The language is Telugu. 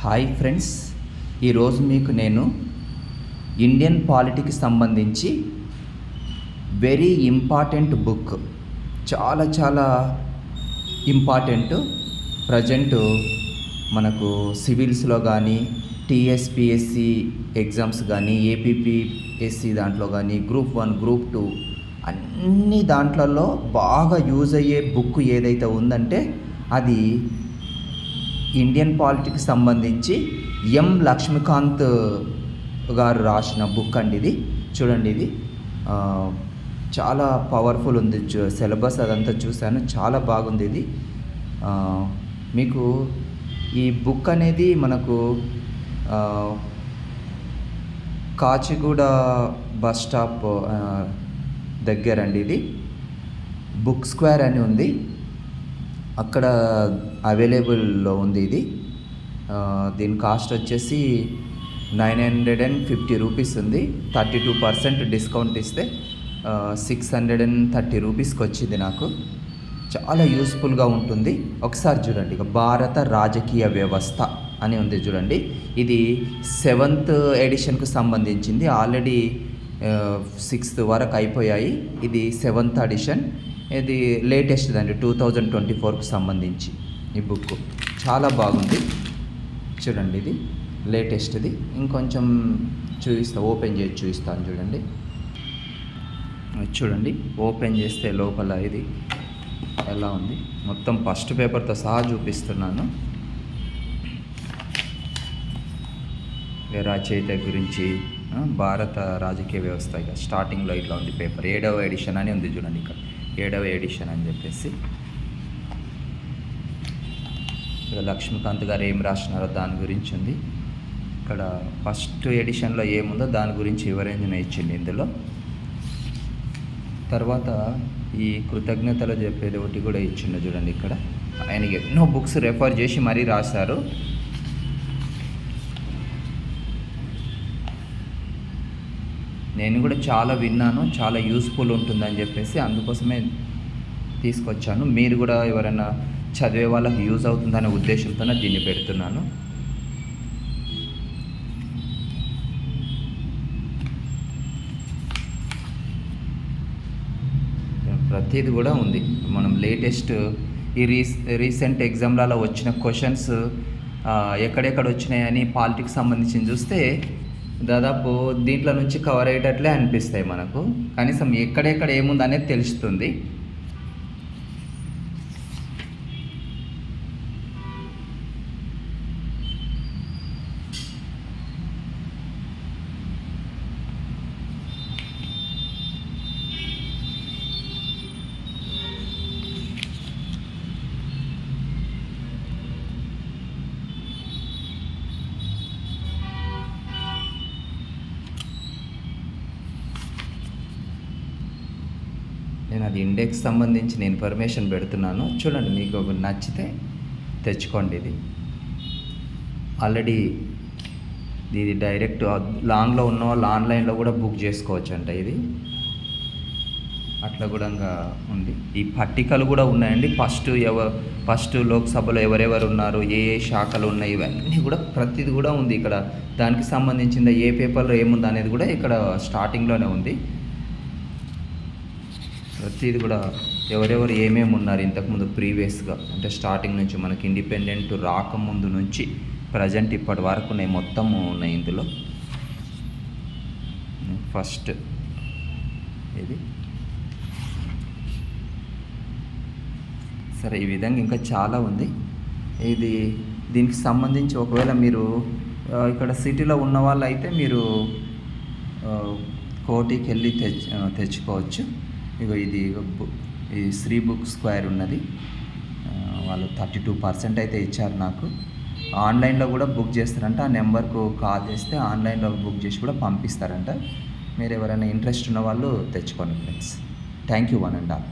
హాయ్ ఫ్రెండ్స్, ఈరోజు మీకు నేను ఇండియన్ పాలిటిక్స్ సంబంధించి వెరీ ఇంపార్టెంట్ బుక్, చాలా ఇంపార్టెంట్. ప్రజెంట్ మనకు సివిల్స్లో కానీ, టీఎస్పిఎస్సి ఎగ్జామ్స్ కానీ, ఏపీపీఎస్సి దాంట్లో కానీ, గ్రూప్ 1 గ్రూప్ 2 అన్ని దాంట్లలో బాగా యూజ్ అయ్యే బుక్ ఏదైతే ఉందంటే అది ఇండియన్ పాలిటిక్స్ సంబంధించి ఎం లక్ష్మీకాంత్ గారు రాసిన బుక్ అండి. ఇది చూడండి, ఇది చాలా పవర్ఫుల్ ఉంది. సిలబస్ అదంతా చూశాను, చాలా బాగుంది. ఇది మీకు ఈ బుక్ అనేది మనకు కాచిగూడ బస్ స్టాప్ దగ్గరండి. ఇది బుక్ స్క్వేర్ అని ఉంది, అక్కడ అవైలబుల్లో ఉంది. ఇది దీని కాస్ట్ వచ్చేసి 950 రూపీస్ ఉంది. 32% డిస్కౌంట్ ఇస్తే 630 రూపీస్కి వచ్చింది. నాకు చాలా యూస్ఫుల్గా ఉంటుంది. ఒకసారి చూడండి, ఇక భారత రాజకీయ వ్యవస్థ అని ఉంది చూడండి. ఇది 7th ఎడిషన్కు సంబంధించింది. ఆల్రెడీ 6th వరకు అయిపోయాయి. ఇది 7th ఎడిషన్. ఇది లేటెస్ట్ అండి, 2024కు సంబంధించి ఈ బుక్ చాలా బాగుంది. చూడండి, ఇది లేటెస్ట్ది. ఇంకొంచెం ఓపెన్ చేసి చూపిస్తాను చూడండి. చూడండి, ఓపెన్ చేస్తే లోపల ఇది ఎలా ఉంది, మొత్తం ఫస్ట్ పేపర్తో సహా చూపిస్తున్నాను. రచయిత గురించి, భారత రాజకీయ వ్యవస్థ, ఇక స్టార్టింగ్లో ఇట్లా ఉంది పేపర్. 7వ ఎడిషన్ అని ఉంది చూడండి, ఇక్కడ 7వ ఎడిషన్ అని చెప్పేసి. ఇక్కడ లక్ష్మీకాంత్ గారు ఏం రాసినారో దాని గురించి ఉంది. ఇక్కడ ఫస్ట్ ఎడిషన్లో ఏముందో దాని గురించి వివరణ ఇచ్చింది ఇందులో. తర్వాత ఈ కృతజ్ఞతలు చెప్పేది ఒకటి కూడా ఇచ్చిండు చూడండి. ఇక్కడ ఆయన ఎన్నో బుక్స్ రెఫర్ చేసి మరీ రాశారు. నేను కూడా చాలా విన్నాను, చాలా యూస్ఫుల్ ఉంటుందని చెప్పేసి అందుకోసమే తీసుకొచ్చాను. మీరు కూడా ఎవరైనా చదివే వాళ్ళకి యూజ్ అవుతుందనే ఉద్దేశంతోనే దీన్ని పెడుతున్నాను. ప్రతిది కూడా ఉంది. మనం లేటెస్ట్ ఈ రీసెంట్ ఎగ్జామ్లలో వచ్చిన క్వశ్చన్స్ ఎక్కడెక్కడ వచ్చినాయని పాలిటిక్స్ సంబంధించి చూస్తే దాదాపు దీంట్లో నుంచి కవర్ అయ్యేటట్లే అనిపిస్తాయి మనకు. కనీసం ఎక్కడెక్కడ ఏముంది అనేది తెలుస్తుంది. నేను అది ఇండెక్స్ సంబంధించిన ఇన్ఫర్మేషన్ పెడుతున్నాను చూడండి. మీకు నచ్చితే తెచ్చుకోండి. ఇది ఆల్రెడీ ఇది డైరెక్ట్ లాంగ్లో ఉన్న వాళ్ళు ఆన్లైన్లో కూడా బుక్ చేసుకోవచ్చు అంట. ఇది అట్లా కూడా ఉంది. ఈ పట్టికలు కూడా ఉన్నాయండి. ఫస్ట్ లోక్సభలో ఎవరెవరు ఉన్నారు, ఏ శాఖలు ఉన్నాయి, ఇవన్నీ కూడా ప్రతిది కూడా ఉంది ఇక్కడ. దానికి సంబంధించిన ఏ పేపర్లో ఏముంది అనేది కూడా ఇక్కడ స్టార్టింగ్లోనే ఉంది. ప్రతిది కూడా ఎవరెవరు ఏమేమి ఉన్నారు ఇంతకుముందు ప్రీవియస్గా, అంటే స్టార్టింగ్ నుంచి మనకి ఇండిపెండెంట్ రాకముందు నుంచి ప్రజెంట్ ఇప్పటి వరకు నేను మొత్తము ఉన్నాయి ఇందులో. ఫస్ట్ ఇది సరే, ఈ విధంగా ఇంకా చాలా ఉంది. దీనికి సంబంధించి ఒకవేళ మీరు ఇక్కడ సిటీలో ఉన్న వాళ్ళు అయితే మీరు కోటికి వెళ్ళి తెచ్చుకోవచ్చు. ఇగో ఇది శ్రీ బుక్ స్క్వేర్ ఉన్నది. వాళ్ళు 32% అయితే ఇచ్చారు నాకు. ఆన్లైన్లో కూడా బుక్ చేస్తారంట. ఆ నెంబర్కు కాల్ చేస్తే ఆన్లైన్లో బుక్ చేసి కూడా పంపిస్తారంట. మీరు ఎవరైనా ఇంట్రెస్ట్ ఉన్న వాళ్ళు తెచ్చుకోండి friends. Thank you 1 and all.